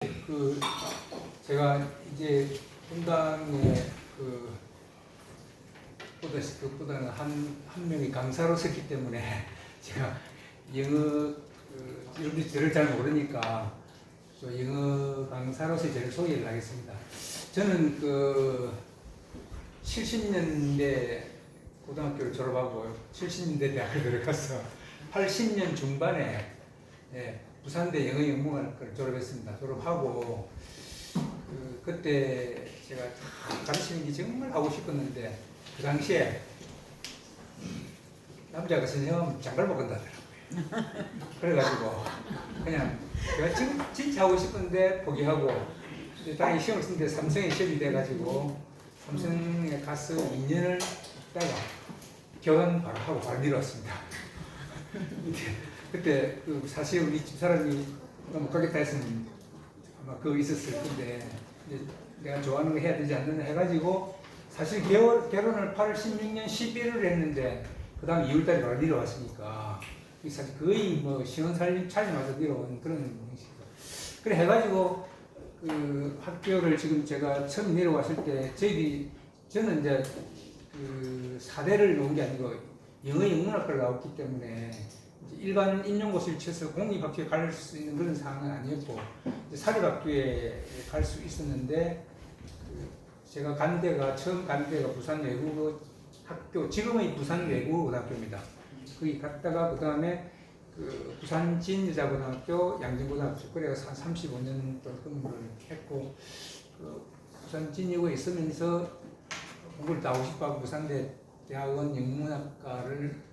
그 제가 이제 분당에 그보다는 한 명의 강사로 섰기 때문에 제가 영어 여러분들이 저를 잘 모르니까 영어 강사로서 저를 소개를 하겠습니다. 저는 70년대 고등학교를 졸업하고 70년대 대학을 들어가서 80년 중반에 부산대 영어영문학과를 졸업했습니다. 졸업하고 그때 제가 가르치는 게 정말 하고 싶었는데 그 당시에 남자가 선생님 장발 먹는다더라고요. 그래가지고 그냥 제가 진짜 하고 싶은데 포기하고 다행히 시험을 쓰는데 삼성에 시험이 돼가지고 삼성에 가서 2년을 있다가 결혼 바로 하고 바로 내려왔습니다. 그때 사실 우리 집사람이 못 가겠다 했으면 아마 그거 있었을 텐데 내가 좋아하는 거 해야 되지 않느냐 해가지고 사실 결혼을 86년 11월 했는데 그 다음 2월달에 바로 내려왔으니까 사실 거의 뭐 신혼살림 차림마저 내려온 그런 형식이죠. 그래 해가지고 학교를 지금 제가 처음 내려왔을 때 저는 이제 사대를 나온 게 아니고 영어영문학과를 나왔기 때문에 일반 임용고시를 쳐서 공립학교에 갈 수 있는 그런 상황은 아니었고 사립학교에 갈 수 있었는데 제가 처음 간 데가 부산 외국어학교, 지금의 부산 외국어고등학교입니다. 거기 갔다가 그 다음에 부산 진여자고등학교, 양진고등학교 그래서 한 35년 동안 근무를 했고 부산 진여고에 있으면서 공부를 다 하고 싶어하고 부산대 대학원 영문학과를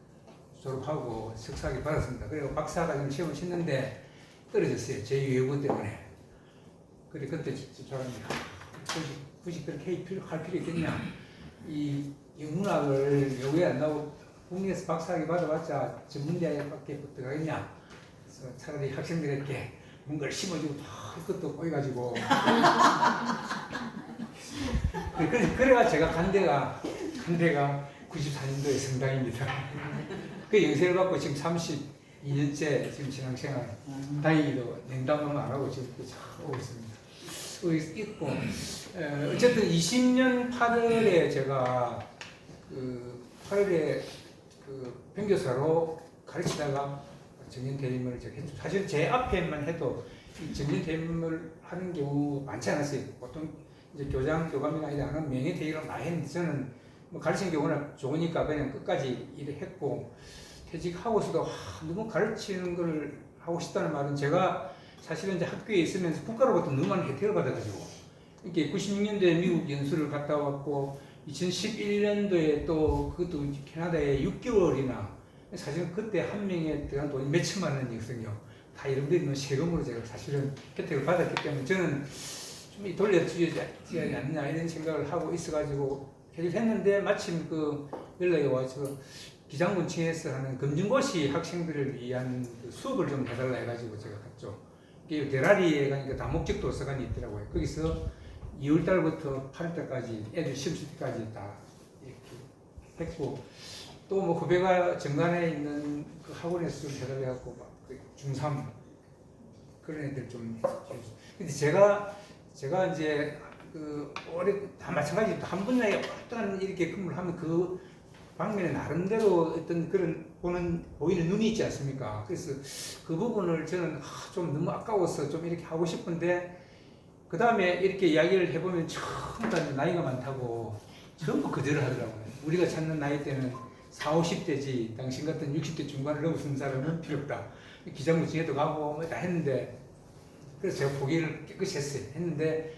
졸업하고 석사학위 받았습니다. 그리고 박사과정 시험을 치는데 떨어졌어요. 제2외국어 때문에. 그래 그때 저는 굳이 그렇게 할 필요 있겠냐. 이 영문학을 외국에 안 나오고 국내에서 박사학위 받아봤자 전문대학밖에 못 들어가겠냐. 그래서 차라리 학생들에게 뭔가를 심어주고 그것도 보여가지고 그래가 제가 간 데가 94년도에 성당입니다. 그 영세를 받고 지금 32년째 지금 신앙생활 다행히도 냉담은 안 하고 지금 오고 있습니다. 어쨌든 20년 8월에 제가 8월에 변교사로 가르치다가 정년퇴임을 제가 했죠. 사실 제 앞에만 해도 정년퇴임을 하는 경우 많지 않았어요. 보통 이제 교장, 교감이나 이런 하는 명예퇴임을 많이 했는데 저는 뭐 가르치는 게 워낙 좋으니까 그냥 끝까지 일을 했고 퇴직하고서도 너무 가르치는 걸 하고 싶다는 말은 제가 사실은 이제 학교에 있으면서 국가로부터 너무 많은 혜택을 받아가지고 이렇게 96년도에 미국 연수를 갔다 왔고 2011년도에 또 그것도 캐나다에 6개월이나 사실은 그때 한 명에 들어간 돈이 몇 천만 원이었거든요. 다 여러분들이 세금으로 제가 사실은 혜택을 받았기 때문에 저는 좀 돌려주지 않느냐 이런 생각을 하고 있어가지고 했는데 마침 연락이 와서 기장군청에서 하는 검증고시 학생들을 위한 수업을 좀 해달라 해가지고 제가 갔죠. 이게 대라리에 가니까 다목적 도서관이 있더라고요. 거기서 2월달부터 8월달까지 애들 시험 칠 때까지 다 이렇게 했고 또 뭐 후배가 정관에 있는 그 학원에서 좀 해달라 해갖고 중3 그런 애들 좀 해줬어요. 근데 제가 이제 올해 다 마찬가지 한 분야에 어떤 이렇게 근무를 하면 그 방면에 나름대로 어떤 그런 보이는 눈이 있지 않습니까? 그래서 그 부분을 저는 좀 너무 아까워서 좀 이렇게 하고 싶은데 그 다음에 이렇게 이야기를 해보면 전부 다 나이가 많다고 전부 거절을 하더라고요. 우리가 찾는 나이 때는 40, 50대지 당신 같은 60대 중반을 넘어선 사람은 필요 없다. 기장무청에도 가고 뭐 다 했는데 그래서 제가 포기를 깨끗이 했는데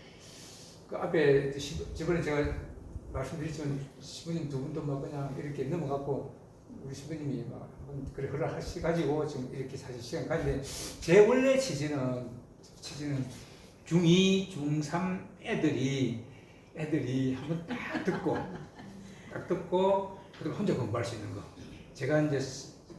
그 앞에 저번에 제가 말씀드렸지만 시부님 두 분도 막 그냥 이렇게 넘어갔고 우리 시부님이 막 그래 허락하셔가지고 지금 이렇게 사실 시간 가는데 제 원래 취지는 중2, 중3 애들이 한번 딱 듣고 그리고 혼자 공부할 수 있는 거. 제가 이제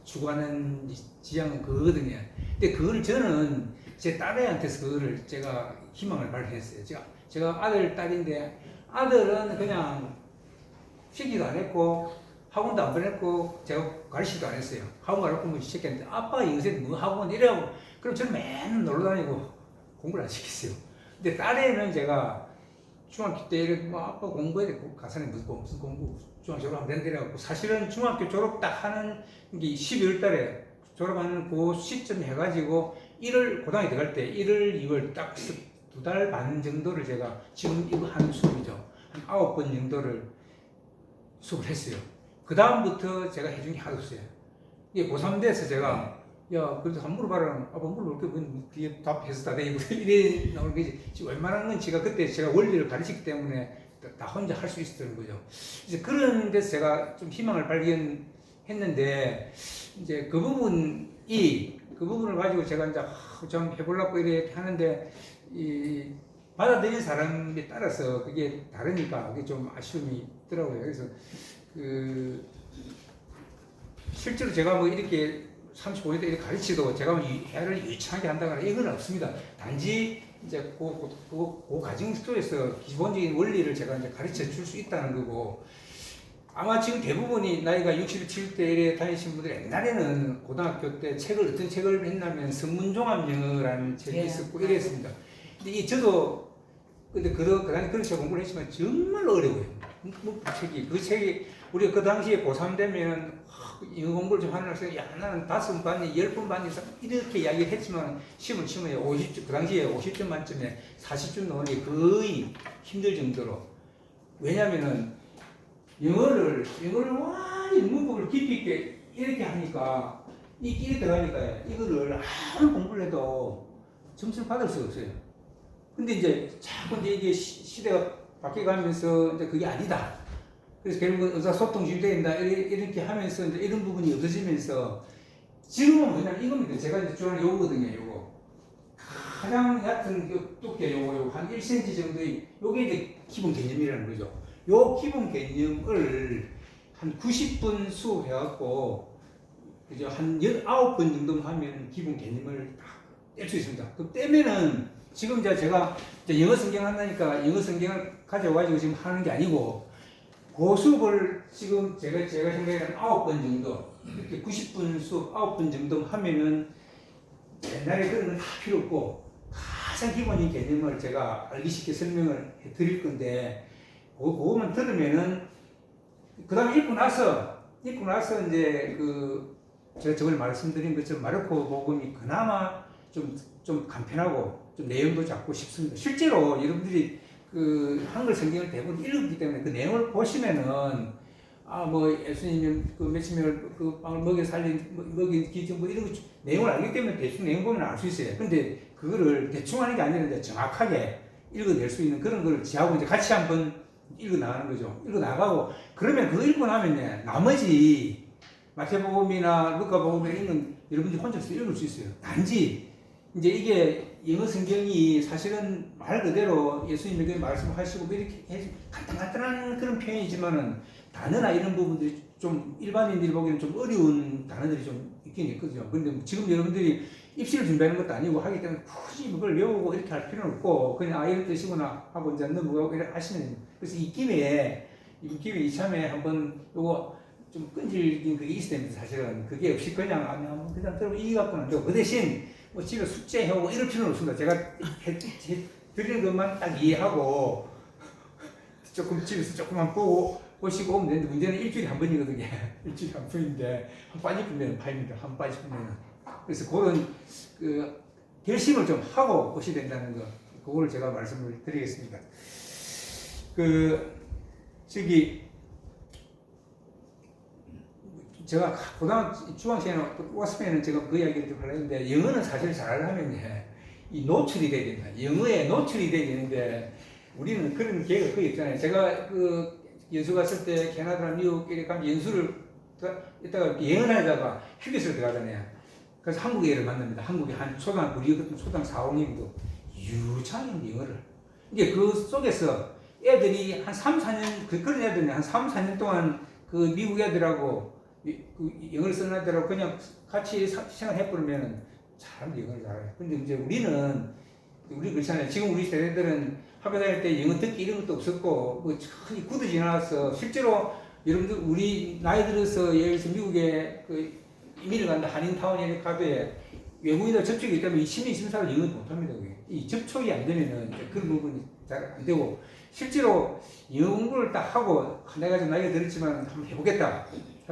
추구하는 지향은 그거거든요. 근데 그걸 저는 제 딸애한테서 그거를 제가 희망을 발휘했어요. 제가 아들, 딸인데 아들은 그냥 시기도 안 했고 학원도 안 보냈고 제가 가르치도 안 했어요. 학원 가르치면 시켰는데 아빠 요새 뭐 학원 이래고 그럼 저는 맨날 놀러 다니고 공부를 안 시켰어요. 근데 딸애는 제가 중학교 때 이렇게 뭐 아빠 공부해야 돼. 가산에 무슨 공부 중학교 졸업하면 된다고. 사실은 중학교 졸업 딱 하는 게 12월 달에 졸업하는 그 시점 해가지고 1월 고등학교 들어갈 때 1월, 2월 딱 2달 반 정도를 제가 지금 이거 하는 수업이죠. 한 9번 정도를 수업을 했어요. 그 다음부터 제가 해준 게 하나도 없어요. 이게 고3 돼서 제가 야, 그래도 한번 물어봐라. 아빠 물어볼게. 뭐 뒤에 답해서 다 되고 이래 나오는 거지. 지금 웬만한 건 제가 그때 제가 원리를 가르치기 때문에 다 혼자 할 수 있었던 거죠. 이제 그런 데서 제가 좀 희망을 발견했는데, 이제 그 부분을 가지고 제가 이제 좀 해보려고 이래 하는데, 받아들인 사람에 따라서 그게 다르니까 그게 좀 아쉬움이 있더라고요. 그래서 실제로 제가 뭐 이렇게 35년 이렇게 가르치도 제가 뭐 해를 유창하게 한다거나 이건 없습니다. 단지 이제 그 과정 속에서 기본적인 원리를 제가 이제 가르쳐 줄 수 있다는 거고, 아마 지금 대부분이 나이가 67대에 다니신 분들 옛날에는 고등학교 때 어떤 책을 했냐면 성문종합영어라는 책이 있었고 이랬습니다. 근데 저도 근데 그런 책 공부를 했지만 정말 어려워요. 그 책이 우리가 그 당시에 고3 되면 영어 공부를 좀 하는 학생이 야 나는 5번 반이 10번 반이 이렇게 이야기를 했지만 시험을 치면 그 당시에 50점 만점에 40점 나오니 거의 힘들 정도로. 왜냐면은 영어를 완전히 문법을 깊이 있게 이렇게 하니까 이게 들어가니까 이거를 아무리 공부를 해도 점수를 받을 수가 없어요. 근데 이제 자꾸 이제 시대가 바뀌어가면서 이제 그게 아니다. 그래서 결국은 의사소통 준비된다 이렇게 하면서 이제 이런 부분이 없어지면서 지금은 뭐냐면 이겁니다. 제가 이제 좋아하는 요거거든요. 요거 가장 얕은 두께 요거 한 1cm 정도의 요게 이제 기본 개념이라는 거죠. 요 기본 개념을 한 90분 수업해갖고 그죠 한 19번 정도 하면 기본 개념을 다 뗄 수 있습니다. 그 떼면은 지금 제가 이제 영어 성경 한다니까 영어 성경을 가져가지고 지금 하는 게 아니고 그 수업을 지금 제가 생각에는 9번 정도 이렇게 90분 수업 9번 정도 하면은 옛날에 그런 건 다 필요 없고 가장 기본적인 개념을 제가 알기 쉽게 설명을 해 드릴 건데 그거만 들으면은 그 다음에 읽고 나서 이제 제가 저번에 말씀드린 것처럼 마르코 복음이 그나마 좀 간편하고 좀 내용도 잡고 싶습니다. 실제로 여러분들이 한글 성경을 대부분 읽었기 때문에 그 내용을 보시면은 뭐 예수님이 몇십 명을 빵을 먹여 살린 먹인 기준 뭐 이런 거 내용을 알기 때문에 대충 내용 보면 알 수 있어요. 근데 그거를 대충 하는 게 아니라 이제 정확하게 읽어낼 수 있는 그런 걸 지하고 이제 같이 한번 읽어 나가는 거죠. 읽어 나가고 그러면 그거 읽고 나면 나머지 마태복음이나 루카복음이나 이런 건 여러분들이 혼자서 읽을 수 있어요. 단지 이제 이게 영어 성경이 사실은 말 그대로 예수님에게 말씀하시고 이렇게 간단한 그런 표현이지만은 단어나 이런 부분들이 좀 일반인들이 보기에는 좀 어려운 단어들이 좀 있긴 있거든요. 그런데 지금 여러분들이 입시를 준비하는 것도 아니고 하기 때문에 굳이 그걸 외우고 이렇게 할 필요는 없고 그냥 이런 뜻이구나 하고 이제 넘어가고 이렇게 하시면 그래서 이 김에 이참에 한번 요거 좀 끈질긴 그게 있어야 됩니다. 사실은 그게 없이 그냥 한번 그냥 들으면 이해 갖고는 안 되고 그 대신 뭐 집에 숙제해오고 이럴 필요는 없습니다. 제가 드리는 것만 딱 이해하고 조금 집에서 조금만 보시고 오면 되는데 문제는 일주일에 한 번이거든요. 일주일에 한 번인데 한 빠지면 파입니다. 한 빠지면 그래서 그런 결심을 좀 하고 보셔야 된다는 거 그거를 제가 말씀을 드리겠습니다. 제가 고등학교 중학생에 왔으면 제가 그 이야기를 좀 하려 했는데 영어는 사실 잘하면 이 노출이 돼야 된다. 영어에 노출이 돼야 되는데 우리는 그런 계획을 거의 없잖아요. 제가 연수 갔을 때 캐나다나 미국 이렇게 가면 연수를 이따가 여행하다가 휴게소에 들어가잖아요. 그래서 한국 애를 만납니다. 한국에 한 우리 같은 초등 4, 5학년도 유창한 영어를. 이게 그 속에서 애들이 한 3, 4년 그런 애들이 한 3, 4년 동안 그 미국 애들하고 영어를 쓰는 애들하고 그냥 같이 생활해버리면 참 영어를 잘해요. 근데 이제 우리 그렇잖아요. 지금 우리 세대들은 학교 다닐 때 영어 듣기 이런 것도 없었고, 뭐, 참 굳어지 나와서, 실제로 여러분들, 우리 나이 들어서 예를 들어서 미국에 이민을 간다, 한인타운에 가도 외국인들 접촉이 있다면 시민 심사를 영어 못합니다. 그게. 이 접촉이 안 되면은 이제 그런 부분이 잘 안 되고 실제로 영어 공부를 딱 하고 내가 좀 나이가 들었지만 한번 해보겠다.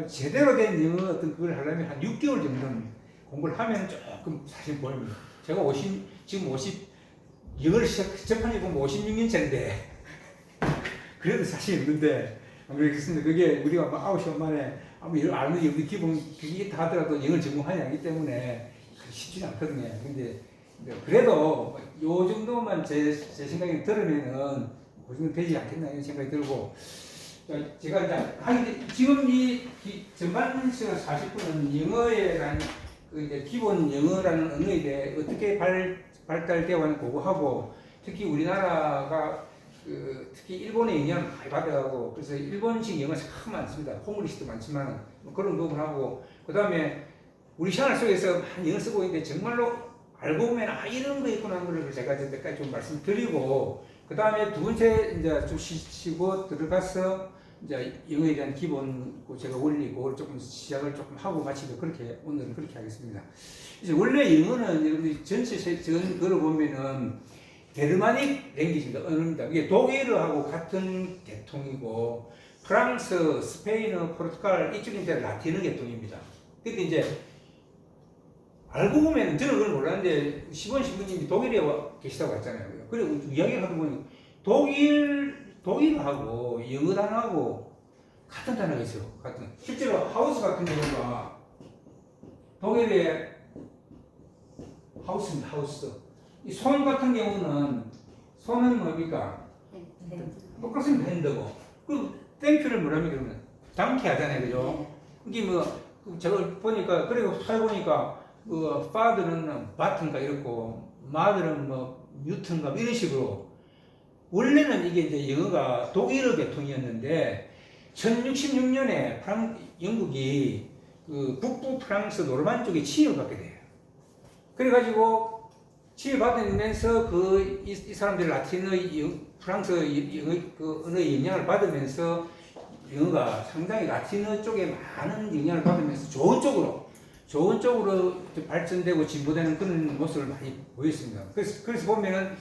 제대로 된 영어 어떤 그걸 하려면 한 6개월 정도는 공부를 하면 조금 사실 보입니다. 제가 지금 영어를 접한 지 보면 56년째인데 그래도 사실 있는데 안 그렇겠습니다. 그게 우리가 막 9시간 만에 알면 우리 기본 그게 다 하더라도 영어를 전공하지 않기 때문에 쉽지는 않거든요. 근데 그래도 요 정도만 제 생각에 들으면은 그 정도 되지 않겠나 이런 생각이 들고 제가 이제 지금 이 전반 시간 40분은 영어에 대한 그 이제 기본 영어라는 언어에 대해 어떻게 발달되어 왔는 그거 하고 특히 우리나라가 특히 일본의 영향을 많이 받아가고 그래서 일본식 영어 참 많습니다. 콩글리시도 많지만 뭐 그런 부분하고 그 다음에 우리 생활 속에서 많이 영어 쓰고 있는데 정말로 알고 보면 이런 거 있구나 하는 걸 제가 이제까지 좀 말씀드리고 그 다음에 두 번째 이제 좀 쉬고 들어가서 이제 영어에 대한 기본 제가 원리 그걸 조금 시작을 조금 하고 마치고 그렇게 오늘은 그렇게 하겠습니다. 이제 원래 영어는 여러분들이 전체 걸어보면은 게르마닉 랭귀지입니다. 언어입니다. 이게 독일어하고 같은 계통이고 프랑스, 스페인어, 포르투갈 이쪽이 이제 라틴어 계통입니다. 근데 이제 알고 보면 저는 그걸 몰랐는데 시부님이 독일에 계시다고 했잖아요. 그리고 이야기를 하다 보니 독일하고 영어 단어하고 같은 단어가 있어요. 실제로 하우스 같은 경우가 독일의 하우스입니다. 하우스. 이 손 같은 경우는 손은 뭡니까? 똑같습니다. 핸드고. 그 땡큐를 뭐랍니까? 그러면 당케 하잖아요. 그죠? 이게 뭐 제가 보니까 그리고 해보니까 father는 바튼가 이렇고 mother는 뭐 뉴턴가 이런 식으로 원래는 이게 이제 영어가 독일어 계통이었는데 1066년에 영국이 그 북부 프랑스 노르만 쪽에 침입을 받게 돼요. 그래가지고 침입받으면서 이 사람들이 라틴어, 프랑스 영어 그 언어의 영향을 받으면서 영어가 상당히 라틴어 쪽에 많은 영향을 받으면서 좋은 쪽으로 발전되고 진보되는 그런 모습을 많이 보였습니다. 그래서 보면은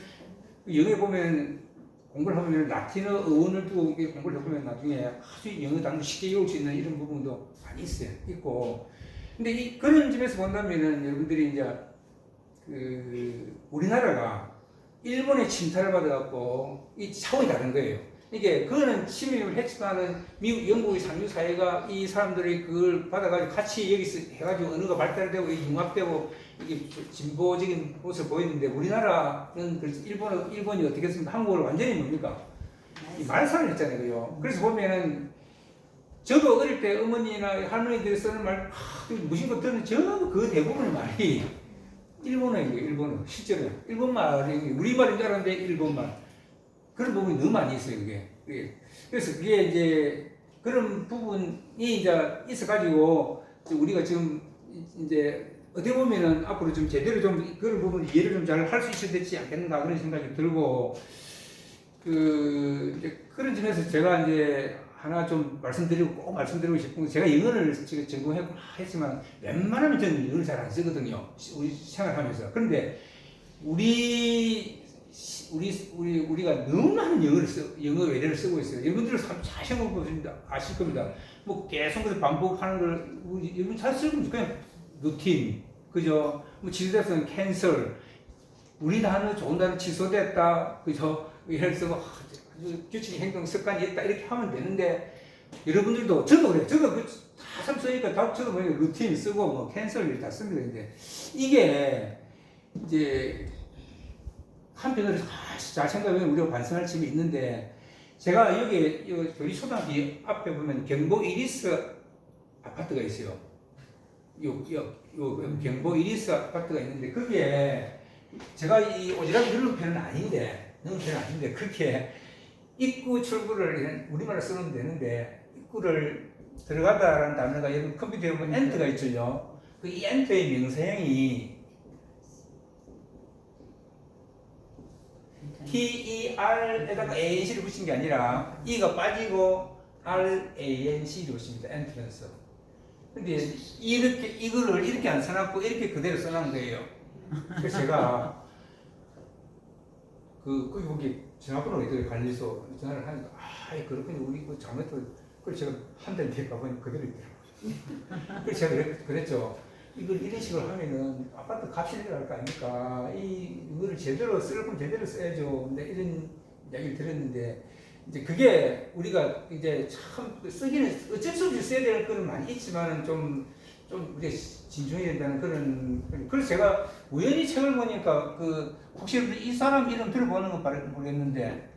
영어에 보면 공부를 하면 라틴어 어원을 두고 공부를 해보면 나중에 아주 영어 단어 쉽게 외울 수 있는 이런 부분도 많이 있고. 근데 그런 점에서 본다면은 여러분들이 이제 우리나라가 일본의 침탈을 받아갖고 이 차원이 다른 거예요. 이게 그거는 침입을 했지만은 미국, 영국의 상류 사회가 이 사람들이 그걸 받아가지고 같이 여기서 해가지고 언어가 발달되고 융합되고 이게 진보적인 모습을 보이는데 우리나라는 그래서 일본이 어떻게 했습니까? 한국을 완전히 뭡니까? 말살을 했잖아요. 그래서 보면은 저도 어릴 때 어머니나 할머니들이 쓰는 말 무심코 듣는 그 대부분의 말이 일본어예요. 일본어. 실제로 일본말이 우리말인 줄 알았는데 일본말. 그런 부분이 너무 많이 있어요. 그게. 그래서 그게 이제 그런 부분이 이제 있어가지고 우리가 지금 이제 어떻게 보면은 앞으로 좀 제대로 좀 그런 부분 이해를 좀 잘 할 수 있어야 되지 않겠는가 그런 생각이 들고 이제 그런 점에서 제가 이제 하나 좀 꼭 말씀드리고 싶은 건 제가 영어를 지금 전공했지만 웬만하면 저는 영어를 잘 안 쓰거든요. 우리 생활하면서. 그런데 우리가 너무 많은 영어 외래를 쓰고 있어요. 여러분들은 잘 생각해보시면 아실 겁니다. 뭐 계속 그래서 반복하는 걸 여러분 잘 쓰고 그냥 루틴, 그죠? 뭐 취소됐으면 캔슬, 우리 단어 좋은 단어 취소됐다, 그죠? 예를 들어서 아주 규칙 행동 습관이 있다 이렇게 하면 되는데 여러분들도 저도 그래요. 저도 다 쓰니까 저도 뭐 루틴 쓰고 뭐 캔슬 이렇게 다 씁니다. 근데 이게 이제 한편으로 잘 생각하면 우리가 반성할 점이 있는데 제가 여기 교리초등학교 앞에 보면 경보 이리스 아파트가 있어요. 경보 이리스 아파트가 있는데 그게 제가 오지랖이 넓은 편은 아닌데 그렇게 입구 출구를 우리말로 쓰면 되는데 입구를 들어가다라는 단어가 여러분 컴퓨터에 보면 엔터가 있죠. 그 이 엔터의 명사형이 TER에다가 ANC를 붙인 게 아니라 E가 빠지고 RANC를 붙입니다. 엔트런스. 근데 이거를 이렇게 안 써놨고 이렇게 그대로 써놓은 거예요. 그래서 제가 여기 전화번호가 있더라고요. 관리소 전화를 하니까 그렇군요. 우리 그 잘못했다. 그래서 제가 한 달 뒤에 가보니 그대로 있더라고요. 그래서 제가 그랬죠. 이걸 이런 식으로 하면은 아파트 값이 내려갈 거 아닙니까? 이거를 제대로 쓸 거면 제대로 써야죠. 근데 이런 이야기를 들었는데, 이제 그게 우리가 이제 참 쓰기는 어쩔 수 없이 써야 될 거는 많이 있지만은 좀 우리가 진중해야 된다는 그런. 그래서 제가 우연히 책을 보니까 혹시 이 사람 이름 들어보는 건 모르겠는데,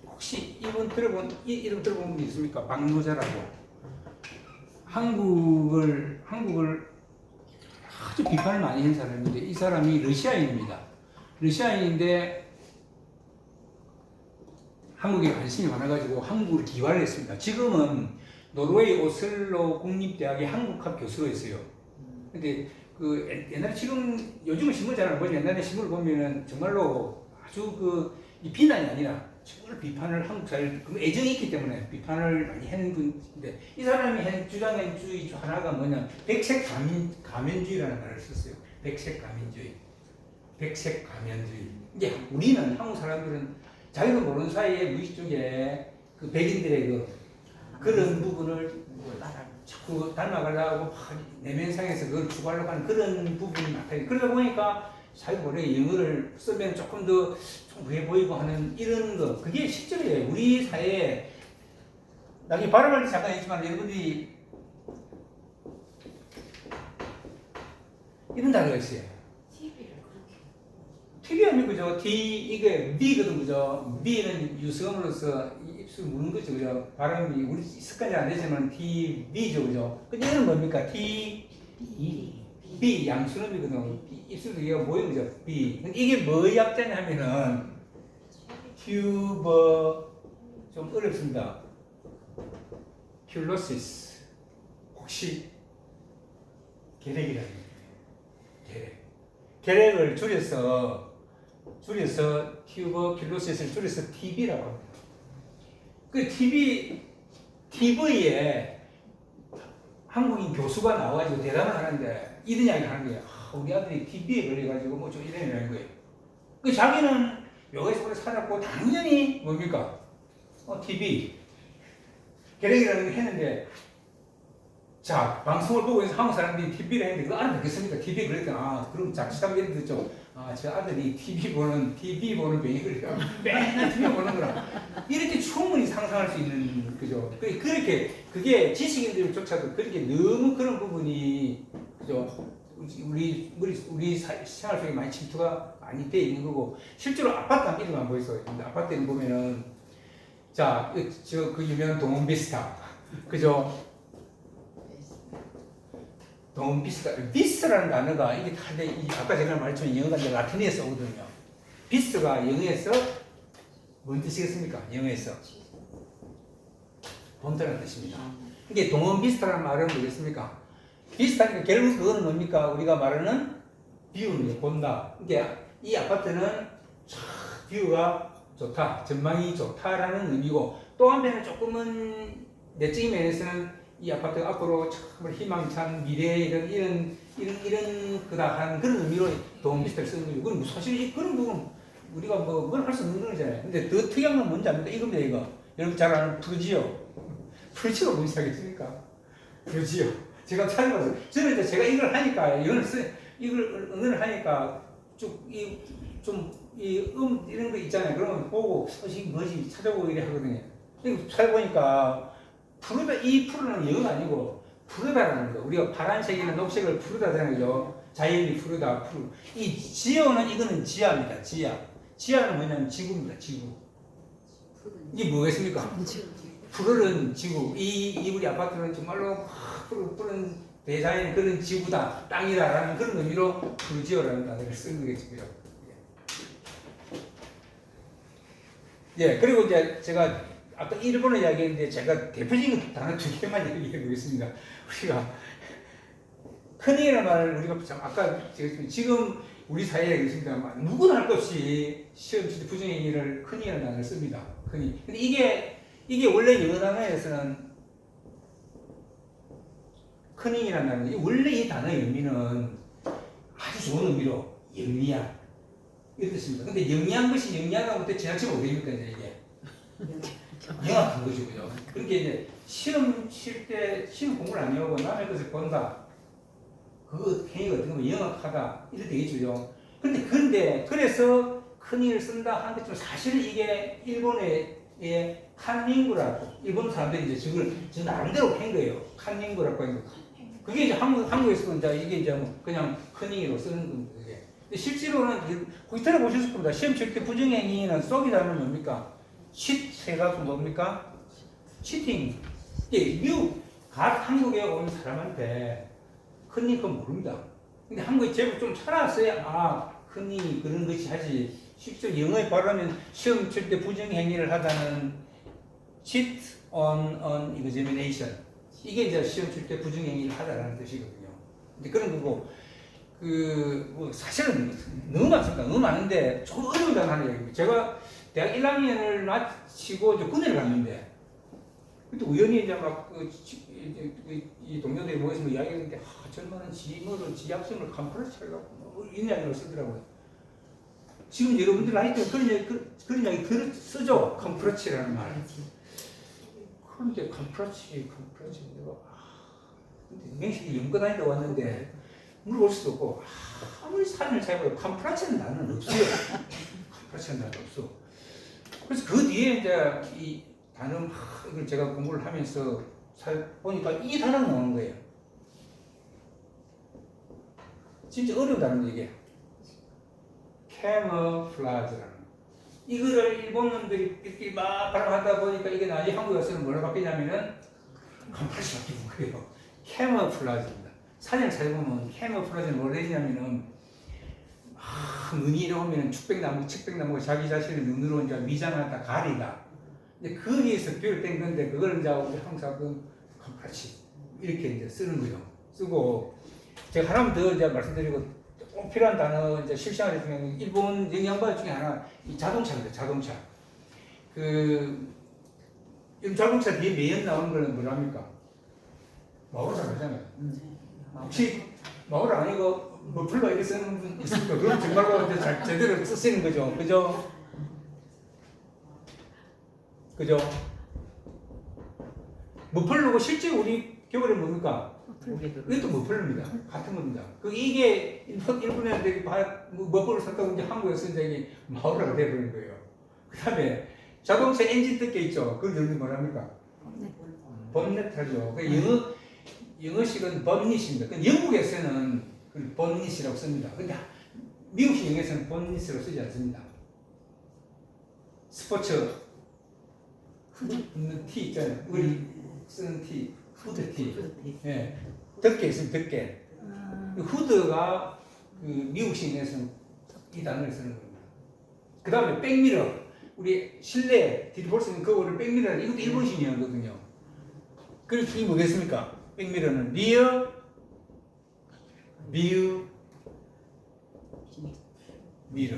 혹시 이름 들어본 분 있습니까? 박노자라고. 한국을 아주 비판을 많이 한 사람인데, 이 사람이 러시아인입니다. 러시아인인데 한국에 관심이 많아가지고 한국을 기화를 했습니다. 지금은 노르웨이 오슬로 국립대학의 한국학 교수로 있어요. 근데 옛날에 요즘은 신문 잘 안 보지, 옛날에 신문을 보면은 정말로 아주 이 비난이 아니라 정말 비판을 한국 사회를 애정이 있기 때문에 비판을 많이 하는 분인데, 이 사람이 주장한 주의 중 하나가 뭐냐, 백색 가면주의라는 말을 썼어요. 백색 가면주의. 이제 우리는 한국 사람들은 자기도 모르는 사이에 무의식 쪽에 백인들의 그런 부분을 자꾸 닮아가려고 막 내면상에서 그걸 추구하려고 하는 그런 부분이 많다. 그러다 보니까 자기도 모르게 영어를 쓰면 조금 더 우회 보이고 하는 이런 거, 그게 실제로예요. 우리 사회에 나중에 발음할 때 잠깐 했지만 여러분들이 이런 단어가 있어요. TV 아니고 그죠? 이게 B거든, 그죠? B는 유성으로서 입술 무는 거죠, 그죠? 발음이 우리 습관이 안 되지만 B죠, 그죠? 근데 얘는 뭡니까? B 양수음이거든. 입술도 얘가 뭐예요, 그죠? B. 이게 뭐 약자냐 하면은 튜버, 좀 어렵습니다. 큐로시스. 혹시 계획이라는 거예요. 계획을 줄여서 튜버큘로시스를 줄여서 TB라고 합니다. TV에 한국인 교수가 나와가지고 대담을 하는데 이런 이야기 하는 거예요. 우리 아들이 TV에 걸려가지고 뭐 좀 이러는 거예요. 자기는 외국에서 살았고 당연히 뭡니까? TV 계획이라는 걸 했는데, 자, 방송을 보고 있는 한국 사람들이 TV를 했는데 그거 알아듣겠습니까? TV 그랬더니 그럼 자칫하면 예를 듣죠. 저 아들이 TV 보는 병이거든요. 맨날 TV 보는구나. 이렇게 충분히 상상할 수 있는, 그죠? 그게 지식인들조차도 그렇게 너무 그런 부분이, 그죠? 우리 생활 속에 많이 침투가 많이 돼 있는 거고, 실제로 아파트 한 이름만 보이소. 아파트에 보면은, 자, 유명한 동원비스타. 그죠? 비스라는 단어가 이게 아까 제가 말했지만 영어가 이제 라틴에서 오거든요. 비스가 영어에서 뭔 뜻이겠습니까? 영어에서 본다는 뜻입니다. 이게 동원 비스타라는 말은 뭐겠습니까? 비스타니까 결국 그거는 뭡니까? 우리가 말하는 뷰입니다. 본다. 이게 이 아파트는 뷰가 좋다, 전망이 좋다라는 의미고, 또 한편은 조금은 내적인 면에서는 이 아파트가 앞으로 정말 희망찬 미래 이런 그다 하는 그런 의미로 도움 비슷하게 쓰는 거죠. 그건 사실 그런 부분 우리가 그건 할 수 없는 거잖아요. 근데 더 특이한 건 뭔지 압니까? 이겁니다, 이거. 여러분 잘 아는 프루지오. 프루지오가 뭔지 알겠습니까? 프루지오. 제가 찾아봤어요. 저는 이제 제가 이걸 하니까 이걸 응원을 하니까 이런 거 있잖아요. 그러면 보고 이게 뭐지 찾아보고 이래 하거든요. 찾아보니까 이 푸르는 영어가 아니고 푸르다라는 거. 우리가 파란색이나 녹색을 푸르다라는 거죠. 자연이 푸르다, 이 지어는 이거는 지하입니다. 지하는 뭐냐면 지구입니다. 지구. 이게 뭐겠습니까? 푸르른 지구. 이 우리 아파트는 정말로 푸른 대자연의 그런 지구다, 땅이다라는 그런 의미로 푸르지오라는 단어를 쓰는 거겠고요. 예, 그리고 이제 제가 아까 일본어 이야기했는데 제가 대표적인 단어 2개만 얘기해 보겠습니다. 우리가 큰이라는 말을 우리가 아까 지금 우리 사회에 있습니다. 누구나 할 것 없이 시험 칠 때 부정행위를 큰이라는 단어를 씁니다. 큰이. 근데 이게 원래 영어 단어에서는 큰이라는 단어, 원래 이 단어의 의미는 아주 좋은 의미로 영리한, 이런 뜻입니다. 근데 영리한 것이 영리하다고 때 지나치면 어떻습니까, 이게? 영악한 거죠, 그죠? 그렇게 이제 시험 칠 때 시험 공부를 안 해오고 남의 것을 본다. 그거 행위가 어떻게 보면 영악하다. 이렇게 되겠죠. 근데 그래서 큰일을 쓴다 하는 것처럼 사실은 이게 일본의 칸닝구라고 일본 사람들이 이제 저걸 저 나름대로 한 거예요. 칸닝구라고 하는 거. 그게 이제 한국에서도 이제 이게 이제 뭐 그냥 큰닝으로 쓰는 겁니다. 그게. 근데 실제로는 거기 들어보셨을 겁니다. 시험 칠 때 부정행위는 쏘기다는 뭡니까? 칫해가지고 뭡니까? 치팅. 이게 미국 한국에 온 사람한테 큰닝 그건 모릅니다. 근데 한국에 제법 좀 살아왔어야 큰닝이 그런 것이 하지. 실제 영어에 발음하면 시험 칠 때 부정행위를 하다는 cheat on an examination. 이게 이제 시험 칠 때 부정행위를 하다라는 뜻이거든요. 근데 그런 거고, 뭐 사실은 너무 많습니다. 너무 많은데 조금 어려운 단어 하나 얘기해요. 제가 대학 1학년을 마치고 이제 군대를 갔는데, 그때 우연히 이제 이 동료들이 모여서 이야기했는데, 젊은 지 학생을 캄프라치 하려고 뭐 이런 이야기를 쓰더라고요. 지금 여러분들 나이 때 그런 이야기 쓰죠? 캄프라치라는 말. 그런데 캄프라치 내가 근데 명식이 연구 다니다 왔는데 물어볼 수도 없고 아무리 사진을 잘 보여 캄프라치는 나는 없어요. 캄프라치는 나는 없어. 그래서 그 뒤에 이제 이 단어 이걸 제가 공부를 하면서 보니까 이 단어가 나오는 거예요. 진짜 어려운 단어인데 이게 camouflage라는 이거를 일본인들이 이렇게 막 발음하다 보니까 이게 나중에 한국에 와서는 뭐로 바뀌냐면은 캄프라치 바뀌는 거예요. camouflage입니다. 사진을 잘 보면 camouflage는 뭐라 했냐면은 눈이 이러면 측백나무가 자기 자신을 눈으로 이제 미장하다 가리다. 근데 거기에서 비롯된 건데 그걸 이제 우리 한국 사람들은 캄프라치 이렇게 이제 쓰는 거예요. 쓰고 제가 하나만 더 이제 말씀드리고 꼭 필요한 단어 이제 실생활 중에 일본 영양반 중에 하나 이 자동차입니다. 자동차. 이 자동차 뒤에 매연 나오는 거는 뭐랍니까? 마오라 하잖아요. 혹시 마오라 아니고 머플러 이렇게 쓰는 분 있습니까? 그럼 정말로 이제 제대로 쓰시는 거죠. 그죠? 머플러고 실제 우리 겨울에 뭡니까? 이것도 머플러입니다. 같은 겁니다. 이게 일본 애들이 머플러 썼다고 이제 한국에서 이제 마오라가 돼버린 거예요. 그 다음에 자동차 엔진 뜯겨 있죠. 그걸 여러분이 뭐랍니까? 번넷하죠. 영어식은 번닛입니다. 영국에서는 번닛이라고 씁니다. 근데 미국식 영어에서는 번닛으로 쓰지 않습니다. 스포츠 티 있잖아요. 우리 쓰는 티, 후드티. 예. 덮개 있으면 덮개. 후드가 미국식 영어에서는 이 단어를 쓰는 겁니다. 그 다음에 백미러. 우리 실내 뒤로 볼 수 있는 거울을 백미러는 이것도 일본식 영어거든요. 그래서 이게 뭐겠습니까? 백미러는 리어, 뷰, 미러.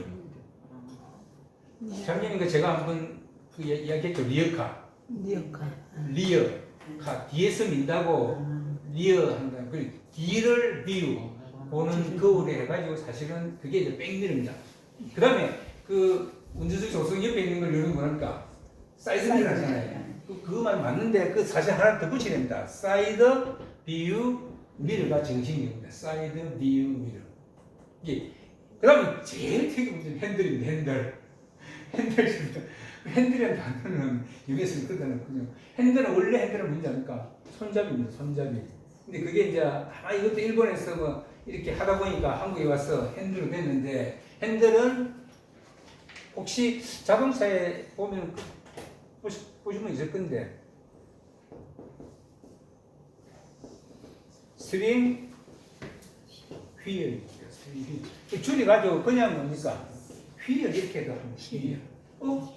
작년인가 제가 한번 이야기했죠. 리어카. 리어카. 뒤에서 민다고 리어 한다. 그 뒤를 뷰 보는 거울에 해가지고 사실은 그게 이제 백미러입니다. 그 다음에 운전석 조성 옆에 있는 걸 여러분 뭐랍니까? 사이드 미러 하잖아요. 그거만 맞는데 사실 하나 더 붙여야 됩니다. 사이드 뷰 미러가 정식입니다. 사이드 뷰 미러. 그 다음에 제일 특이한 문제는 핸들입니다. 핸들이라는 단어는 여기에서 뜯어냈군요. 원래 핸들은 뭔지 아닙니까? 손잡이입니다. 손잡이. 근데 그게 이제 이것도 일본에서 뭐 이렇게 하다 보니까 한국에 와서 핸들로 됐는데 핸들은 혹시 자동차에 보면 보시면 있을 건데 스트링 휠 줄여가지고 그냥 뭡니까? 휠 이렇게 해도 합니다. 휠.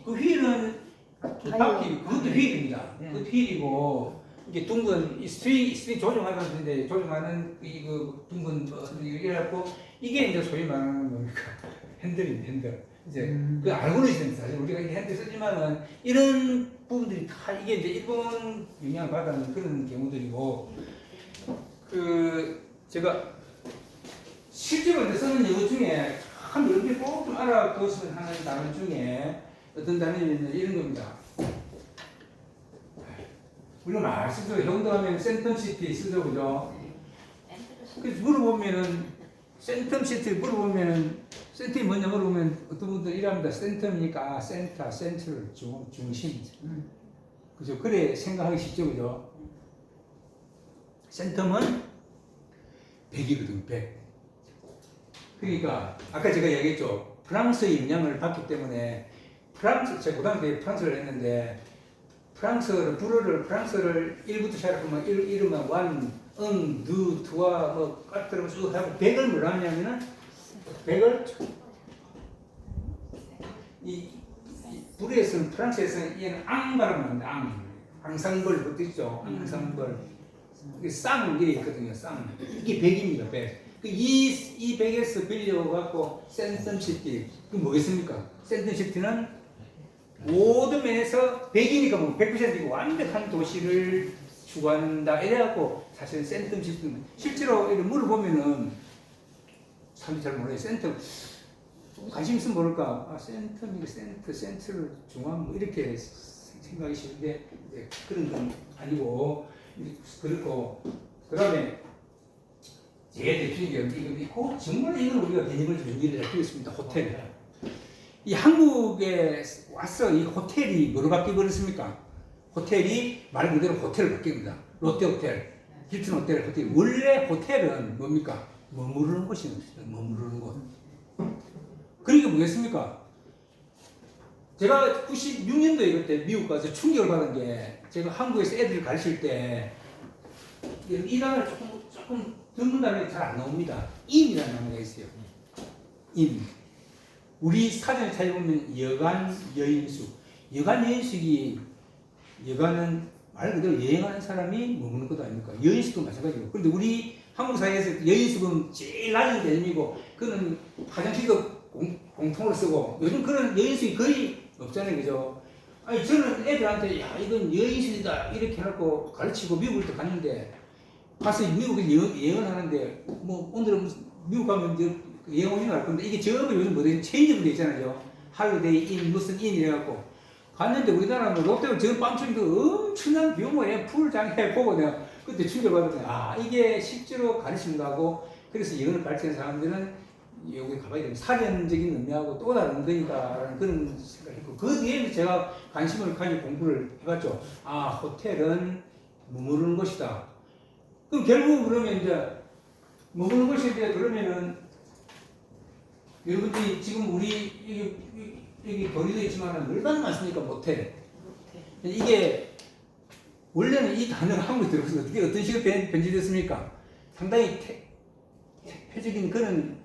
그 휠은 바퀴 그것도 휠입니다. 그 휠이고 이게 둥근 스트링 조정하는데 조정하는 이거 둥근 이래갖고 이게 이제 소위 말하는 뭡니까? 핸들입니다. 핸들. 이제 알고는 있습니다. 사실 우리가 이게 핸들 쓰지만은 이런 부분들이 다 이게 이제 일본 영향을 받는 그런 경우들이고 제가 실제로 이제 쓰는 영어 중에 참 여러분이 꼭 좀 알아두었으면 하는 단어 중에 어떤 단어냐면 이런 겁니다. 우리가 많이 쓰죠. 형도하면 센텀시티 쓰죠, 그죠? 그래서 물어보면은 센텀시티 물어보면은 센텀이 뭐냐 물어보면 어떤 분들 이랍니다. 센텀이니까 센터, 센트럴, 중심. 그죠? 그래 생각하기 쉽죠, 그죠? 센텀은 100이거든, 100. 그러니까 아까 제가 얘기했죠. 프랑스의 영향을 받기 때문에 제가 고등학교 때 프랑스를 했는데 불어를 프랑스를 1부터 시작하면 이름은 완, 두, 두와 뭐 까트럼 쭉 하고 100을 뭐라 하냐면은 100을 이 불에서는 프랑스에서는 얘는 앙 발음합니다. 앙상벌 그것도 있죠. 앙상벌. 쌍 이게 있거든요. 쌍. 이게 100입니다. 100. 이 100에서 빌려갖고 센텀시티. 그 뭐겠습니까? 센텀시티는 모든 면에서 100이니까 뭐 100%이고 완벽한 도시를 추구한다. 이래갖고 사실 센텀시티는 실제로 이렇게 물어보면은 사람들이 잘 몰라요. 센텀. 관심 있으면 모를까? 아, 센텀이 센트를 중앙 뭐 이렇게 생각이 쉬운데 네, 그런 건 아니고 그렇고 그 다음에 제일 대표적인 이거 있고 정말 이건 우리가 개념을 좀 정리를 잘 드렸습니다. 호텔. 이 한국에 와서 이 호텔이 뭐로 바뀌어버렸습니까? 호텔이 말 그대로 호텔로 바뀝니다. 롯데호텔, 힐튼 호텔, 원래 호텔은 뭡니까? 머무르는 곳입니다. 머무르는 곳. 그러니까 뭐겠습니까? 제가 96년도에 그때 미국 가서 충격을 받은 게 제가 한국에서 애들 가르칠 때 이 단어를 조금 듣는 단어가 잘 안 나옵니다. 인이라는 단어가 있어요. 인. 우리 사전에 찾아보면 여간 여인수. 여간 여인숙이 여간은 말 그대로 여행하는 사람이 머무는 것도 아닙니까? 여인숙도 마찬가지고. 그런데 우리 한국 사회에서 여인숙은 제일 낮은 개념이고 그는 화장실도 공통으로 쓰고 요즘 그런 여인숙이 거의 없잖아요, 그죠? 아니 저는 애들한테 야 이건 여인숙이다 이렇게 해놓고 가르치고 미국을 또 갔는데 가서 미국에 여행을 하는데 뭐 오늘은 미국 가면 이제 여행 오신 갈 건데 이게 전부 요즘 뭐든 체인지로 돼 있잖아요. 할리데이 인 무슨 인 이래갖고 갔는데 우리나라는 롯데월 전 밤중도 엄청난 규모의 풀장에 보고 내가 그때 충격받았더니 아 이게 실제로 가르친다고 그래서 영어를 가르치는 사람들은 여기 가봐야 되는 사전적인 의미하고 또 다른 거니까라는 그런 생각이 있고 그 뒤에 제가 관심을 가지고 공부를 해봤죠. 아 호텔은 머무르는 곳이다. 그럼 결국 그러면 이제 머무르는 곳에 대해 그러면은 여러분들이 지금 우리 여기 거리도 있지만 얼마나 많습니까 모텔. 이게 원래는 이 단어가 한국에 들어서 어떻게 어떤 식으로 변질됐습니까? 상당히 태폐적인 그런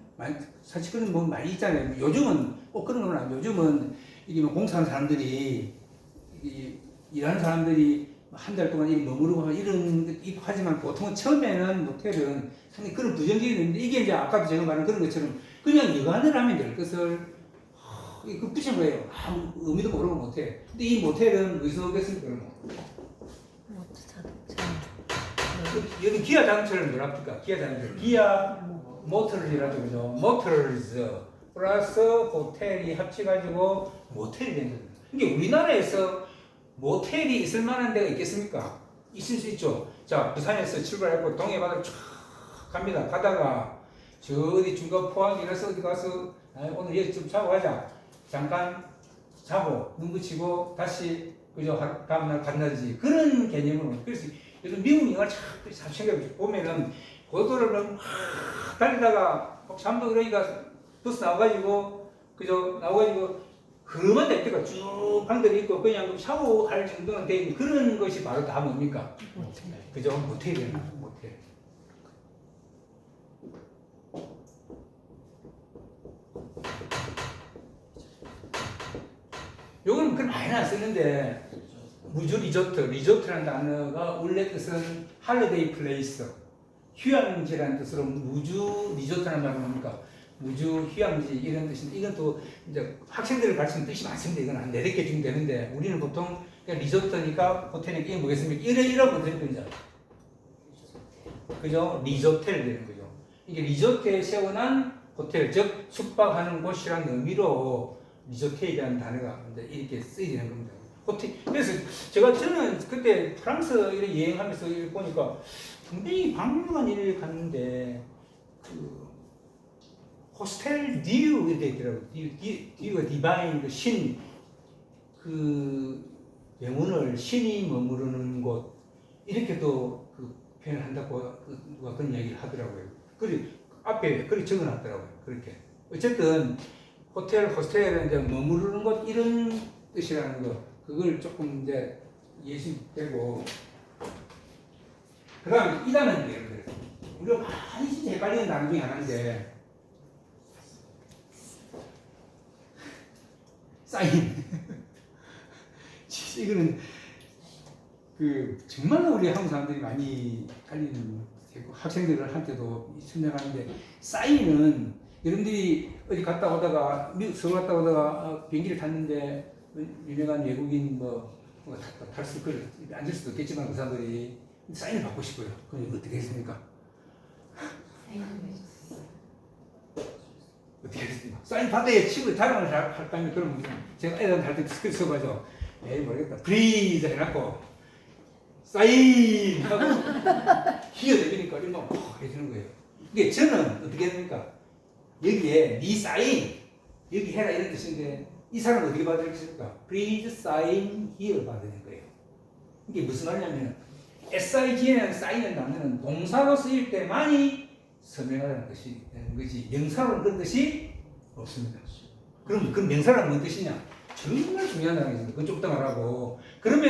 사실 그런 뭐 많이 있잖아요. 요즘은 꼭 그런 건 아니에요. 요즘은 이게 뭐 공사하는 사람들이 일하는 사람들이 한 달 동안 일 머무르고 이런 하지만 보통은 처음에는 모텔은 상당히 그런 부정적인 의미인데 이게 이제 아까도 제가 말한 그런 것처럼 그냥 여간을 하면 될 것을 그 붙인 거예요. 아무 의미도 모르고 모텔. 근데 이 모텔은 어디서 오겠습니까? 모터 자동차. 여기 기아 자동차를 뭐랍니까? 기아 자동차. 기아 모터즈라고 그러죠. 모터즈 플러스 호텔이 합쳐가지고 모텔이 된 겁니다. 이게 우리나라에서 모텔이 있을 만한 데가 있겠습니까? 있을 수 있죠. 자, 부산에서 출발하고 동해 바다로 쫙 갑니다. 가다가 저 어디 중간 포항 이래서 어디 가서 오늘 여기 좀 자고 가자. 잠깐 자고 눈 붙이고 다시 그죠 다음날 간다든지 그런 개념으로. 그래서 요즘 미국 영화를 잘 챙겨 보면은 고도를 막 달리다가 잠도 그러니까 버스 나와가지고 그죠 나와가지고 험한 데가 쭉 방들이 있고 그냥 샤워할 정도는 돼 있는 그런 것이 바로 다 뭡니까? 그죠? 모텔이에요. 모텔. 요거는 그걸 많이 안 쓰는데 무주 리조트라는 단어가 원래 뜻은 할리데이 플레이스, 휴양지라는 뜻으로 무주 리조트라는 말은 뭡니까? 무주 휴양지 이런 뜻인데 이건 또 이제 학생들을 가르치는 뜻이 많습니다. 이건 한 4개 정도 되는데 우리는 보통 그냥 리조트니까 호텔이니까 이게 뭐겠습니까? 이런 호텔이죠. 그죠? 리조텔 되는 거죠. 이게 리조트에 세워난 호텔, 즉 숙박하는 곳이라는 의미로 리조트라는 단어가 이제 이렇게 쓰이는 겁니다. 호텔. 그래서 저는 그때 프랑스 이렇게 여행하면서 이렇게 보니까 분명히 박물관 이렇게 갔는데 그 호스텔 듀 이렇게 있더라고요. 듀가 디바인 그 신, 그 영혼을 신이 머무르는 곳 이렇게도 그 표현을 한다고 누가 그런 이야기를 하더라고요. 그리 앞에 그렇게 적어놨더라고요. 그렇게 어쨌든 호스텔은 이제 머무르는 곳 이런 뜻이라는 거 그걸 조금 이제 예시되고 그 다음에 이 단어인데 여러분들 우리가 많이 진짜 헷갈리는 단어 중에 하나인데 사인. 이거는 그 정말로 우리 한국 사람들이 많이 헷갈리는 학생들한테도 설명하는데 사인은 여러분들이 어디 갔다 오다가 서울 갔다 오다가 비행기를 탔는데 유명한 외국인 탈수 앉을 수도 있겠지만 그 사람들이 사인을 받고 싶어요. 그럼 어떻게 했습니까? 어떻게 했습니까? 사인 받아야 치고 자랑을 할 거면 그럼 제가 애들한테 할 때 스크립트 써가지고 에이 모르겠다 프리즈 해놨고 사인 하고 희어내니까 이런 거 해주는 거예요. 이게 저는 어떻게 됩니까? 여기에 니 사인 여기 해라 이런 뜻인데 이 사람은 어떻게 받아들이겠습니까? Please sign here 받는 거예요. 이게 무슨 말이냐면 SIG는 사인은 단어는 동사로 쓰일 때만이 서명하라는 것이 되는 거지 명사로는 그런 뜻이 없습니다. 그럼 그 명사란 뭔 뜻이냐? 정말 중요한 단어입니다. 그건 좀 이따 말하고 그럼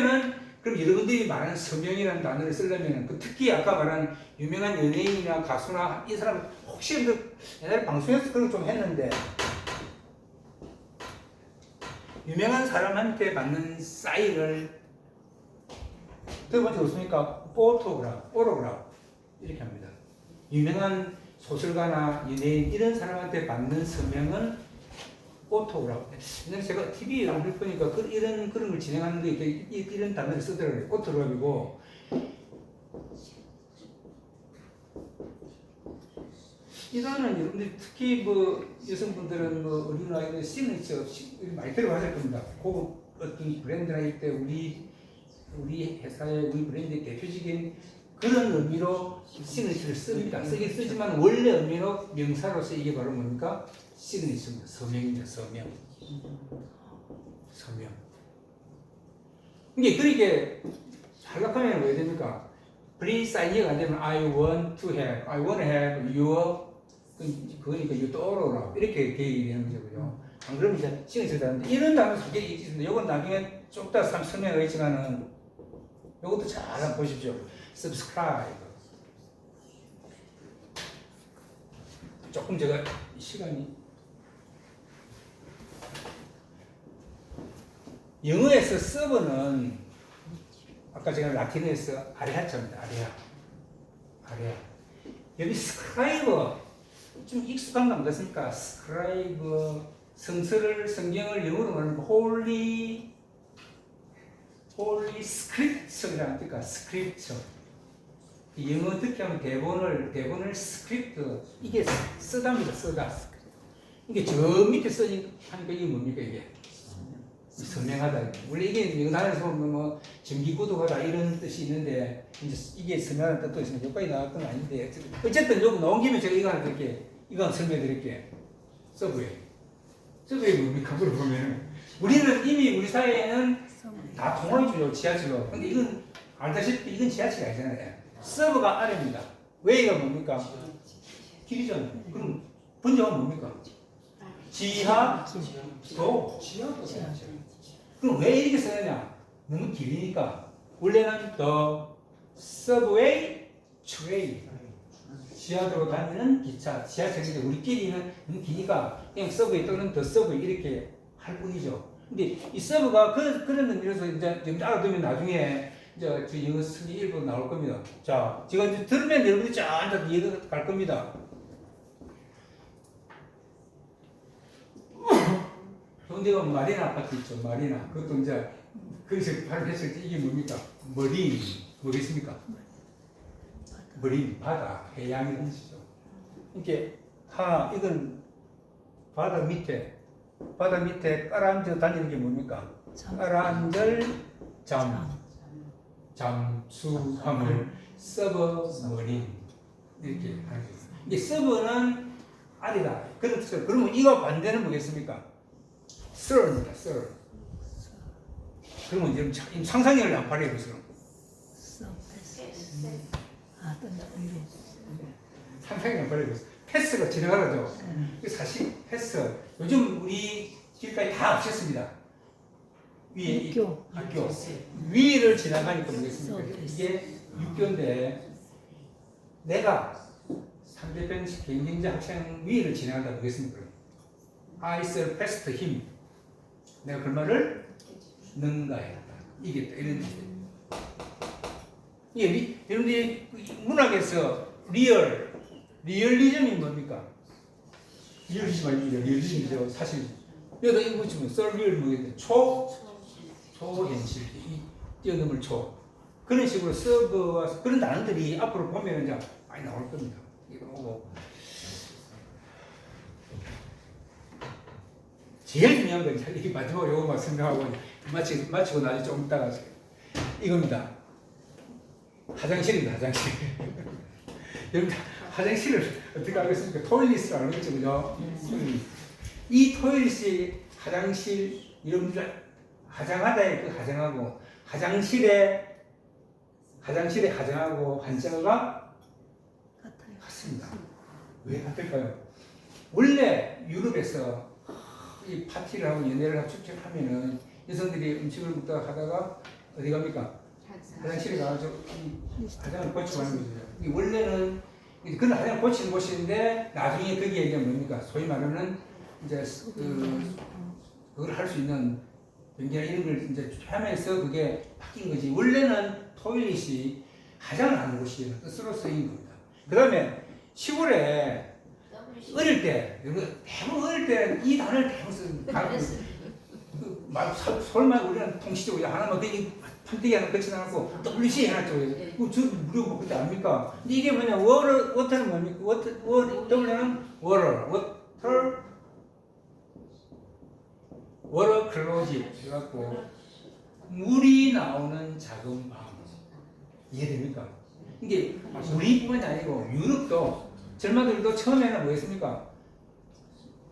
여러분들이 말하는 서명이라는 단어를 쓰려면 특히 아까 말한 유명한 연예인이나 가수나 이 사람 혹시 옛날에 방송에서 그런 거 좀 했는데 유명한 사람한테 받는 사인을 들어본적 없습니까? 오토그раф 이렇게 합니다. 유명한 소설가나 연예인 이런 사람한테 받는 서명은 오토그раф. 옛날에 제가 TV에 안 보니까 그런 걸 진행하는 데 이런 단어를 쓰더라고요. 오토그раф이고 이 단어는 여러분들이 특히 여성분들은 어린 아이들 시그니처 많이 들어봤을 겁니다. 고급 어떤 브랜드나 할 때 우리 회사의 우리 브랜드의 대표적인 그런 의미로 시그니처를 씁니다. 쓰긴 쓰지만 원래 의미로 명사로서 이게 바로 뭡니까? 시그니처입니다. 서명입니다. 서명. 이게 그렇게 하락하면 왜 됩니까? Please sign here가 안 되면 I want to have your 그러니까 you to order 이렇게 얘기하는 거죠. 그죠? 안 그러면 이제 시그니처 되는데 이런 단어 두 개 있습니다. 이건 나중에 좀 이따 설명하겠지만은 이것도 잘 한번 보십시오. subscribe. 조금 제가 시간이 영어에서 서버는 아까 제가 라틴어에서 아레아자입니다. 아레아. 여기 스크라이버 좀 익숙한 거 안 같습니까? 스크라이버 성경을 영어로 말하면 홀리 스크립처라는 뜻이니까 스크립처. 영어 듣게 하면 대본을 스크립트 이게 쓰다입니다. 쓰다. 이게 저 밑에 쓰니까 이게 뭡니까 이게? 서명하다. 원래 이게 영단에서 보면 정기구독하다 이런 뜻이 있는데 이게 서명하는 뜻도 있으면 여기까지 나갈 건 아닌데 어쨌든 여기 나온 김에 제가 이거 하나 드릴게요. 이거 설명드릴게요. 서브웨이 뭡니까? 물어보면 우리는 이미 우리 사회에는 다 통화해줘요. 지하철로. 근데 이건 알다시피 이건 지하철이 아니잖아요. 서브가 아래입니다. 웨이가 뭡니까? 길이죠. 그럼 번역은 뭡니까? 지하도. 그럼 왜 이렇게 쓰느냐? 너무 길으니까. 원래는 the subway train. 지하도로 다니는 기차, 지하철인데 우리끼리는 너무 기니까 그냥 서브웨이 또는 the subway 이렇게 할 뿐이죠. 근데 이 서브가 그런 의미로서 이제 알아두면 나중에 이제 저 영어 쓰기 일부 나올 겁니다. 자, 지금 이제 들으면 여러분들이 쫙 이해가 갈 겁니다. 현대가 마리나 아파트 있죠, 마리나. 그것도 이제 거기서 발표했을 때 이게 뭡니까? 머린, 뭐겠습니까? 머린, 바다, 해양이라는 뜻이죠. 이렇게 이건 바다 밑에 깔아앉아 다니는 게 뭡니까? 깔아앉을 잠수함을 서버머린 이렇게 하는 거예요. 이 서버는 아니다. 그런 뜻이에요. 그러면 이거 반대는 뭐겠습니까? sir입니다. sir. 그러면 이제 상상력을 안 발휘해보세요. 상상력을 안 발휘해보세요. 패스가 지나가죠. 사실 패스 요즘 우리 길까지 다 없앴습니다. 위에 학교 위를 지나가니까 뭐겠습니까? 이게 육교인데 내가 상대편 경쟁자 학생 위를 지나간다 뭐겠습니까? I shall pass him. 내가 그 말을 능가했다. 이겼다. 이런 뜻이에요. 이게 여러분들이 문학에서 리얼리즘이 뭡니까? 리얼리즘 아닙니다. 리얼리즘이죠. 사실 여기다 이거 붙이면 서리얼 뭐겠냐? 초현실. 이 뛰어넘을 초. 그런 식으로 서브와 그런 단어들이 앞으로 보면 이제 많이 나올 겁니다. 이거 오고. 제일 중요한 건 이렇게 마지막으로 요거만 생각하고 마치고 나중에 좀 이따가 이겁니다. 화장실입니다. 화장실. 여러분 화장실을 어떻게 하겠습니까? 토일리스를 알겠죠, 그죠? 이 토일리스 화장실 여러분들 화장하다의 그 화장하고 화장실에 화장하고 한자가 같습니다. 왜 같을까요? 원래 유럽에서 이 파티를 하고 연애를 하고 축제를 하면은 여성들이 음식을 먹다가 하다가 어디 갑니까? 화장실에 가서 화장을 고치고 하는 거죠. 이 원래는 그런 화장을 고치는 곳인데 나중에 거기에 이제 뭡니까? 소위 말하는 이제 그걸 할 수 있는 변기나 이런 걸 이제 하면서 그게 바뀐 거지. 원래는 토일릿이 화장을 하는 곳이에요. 뜻으로 쓰인 겁니다. 그 다음에 시골에 어릴 때, 대부분 어릴 때 이 단어를 대부분 쓰는 설마 우리는 통시적으로 하나만 되게 판때기 하나 거쳐놔갖고 WC 해놨죠. 저 무료 그때 압니까? 이게 뭐냐, 워터는 뭡니까? W는 워터 클로짓 해갖고 물이 나오는 작은 방. 이해됩니까? 이게 우리뿐만이 아니고 유럽도 젊은들도 처음에는 뭐였습니까?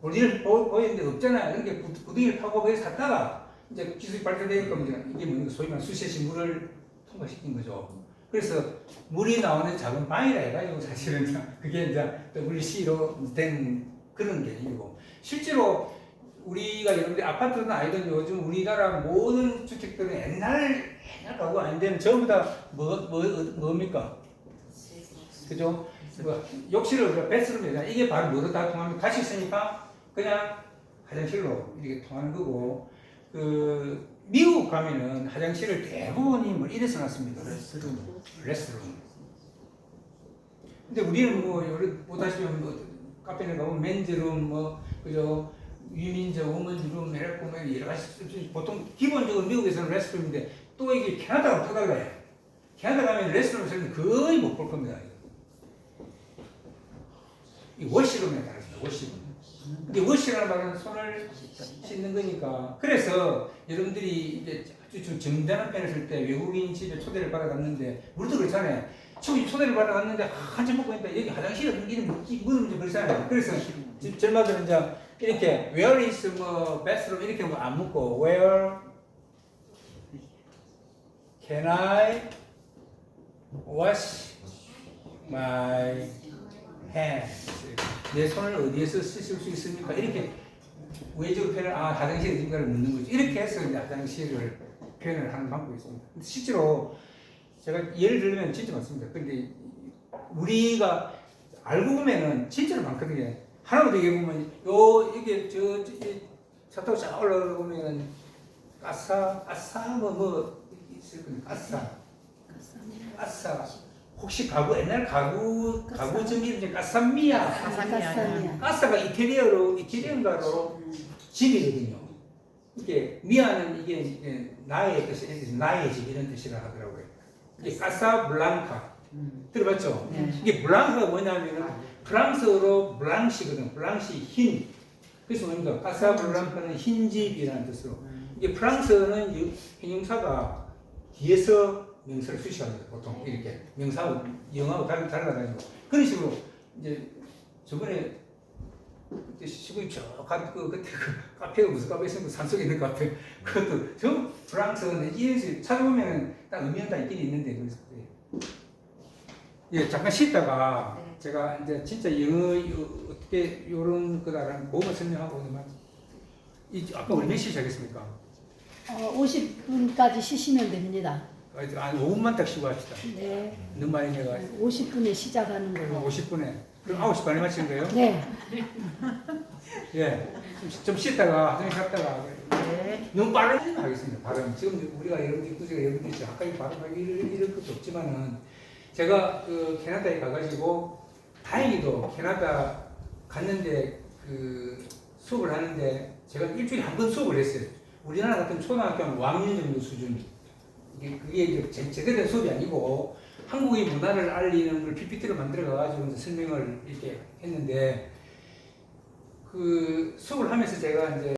우리를 보이는데 없잖아요. 이렇게 구덩이를 파고 거기 샀다가 이제 기술이 발달되니까 이게 뭡니까? 소위 말하는 수시에서 물을 통과시킨 거죠. 그래서 물이 나오는 작은 방이라 해가지고 사실은 그게 이제 WC로 된 그런 개념이고, 실제로 우리가 여러분들 아파트든 아니든 요즘 우리나라 모든 주택들은 옛날 가구가 아닌데 전부 다 뭡니까? 그죠? 욕실을 베스룸이잖아. 이게 바로 뭐로 다 통하면 같이 있으니까 그냥 화장실로 이렇게 통하는 거고, 그 미국 가면은 화장실을 대부분이 뭐 이래서 놨습니다. 레스트룸. 근데 우리는 뭐 보다시피 뭐 카페에 가면 맨즈룸 뭐 그죠? 위민즈, 우먼즈룸, 메레코맨 여러 가지 보통 기본적으로 미국에서는 레스트룸인데 또 이게 캐나다가 더 달라요. 캐나다 가면 레스트룸에서는 거의 못 볼 겁니다. 이 워시룸에 따라서 워시룸. 근데 워시라는 말은 손을 씻는 거니까. 그래서 여러분들이 이제 아주 좀 점잖은 편을 쓸 때 외국인 집에 초대를 받아갔는데 우리도 그렇잖아요. 초대를 받아갔는데 한참 먹고 있다. 여기 화장실에 이런 묻으면 그렇잖아요. 그래서 젊은들은 이제 이렇게 where is 뭐 bathroom 이렇게 뭐 안 묻고 where can I wash my hands? 내 손을 어디에서 씻을 수 있습니까? 이렇게 외적으로 표현을 화장실에 어딘가를 묻는 거죠. 이렇게 해서 이제 화장실을 표현을 하는 방법이 있습니다. 근데 실제로 제가 예를 들면 진짜 많습니다. 근데 우리가 알고 보면은 진짜로 많거든요. 하나만 얘기해 보면 이게 차 타고 쫙 올라가 보면은 가사 뭐 있을 건데 가사 혹시 옛날 가구점 이름이 가사미야. 가사가 이태리어인가로 집이거든요. 이게 미아는 이게 나의 뜻이 나의 집 이런 뜻이라 하더라고요. 이게 가사블랑카 들어봤죠? 네. 이게 블랑카가 뭐냐면은 프랑스어로 블랑시거든. 블랑시 흰. 그래서 뭡니까? 카사블랑카는 흰집이라는 뜻으로. 이게 프랑스어는 형용사가 뒤에서 명사를 수식합니다. 보통 이렇게 명사하고 영어하고 달라가지고 그런 식으로 이제 저번에 시골 저 그때 그 카페가 무슨 카페였습니까? 산속에 있는 카페 그것도 저 프랑스어는 이해서 찾아보면 딱 의미는 다 있긴 있는데 그래서 예 잠깐 쉬다가 제가 이제 진짜 영어 어떻게 요런 거다라는 뭐만 설명하고 오늘 이 아까 얼마 시작했습니까? 50분까지 쉬시면 됩니다. 한 5분만 딱 쉬고 합시다. 네. 너무 많이 내가 50분에 시작하는 걸로. 50분에 그럼 9시 반에 마치는 거예요? 네. 예. 좀 쉬다가 화장실 갔다가 네. 너무 빠르게 하겠습니다. 발음. 지금 우리가 여러분들 구제가 여러분들이 가까이 발음하기 이럴 것도 없지만은 제가 그 캐나다에 가가지고 다행히도 캐나다 갔는데 그 수업을 하는데 제가 일주일에 한 번 수업을 했어요. 우리나라 같은 초등학교는 왕년 정도 수준. 그게 이제 제대로 된 수업이 아니고 한국의 문화를 알리는 걸 PPT로 만들어 가지고 설명을 이렇게 했는데 그 수업을 하면서 제가 이제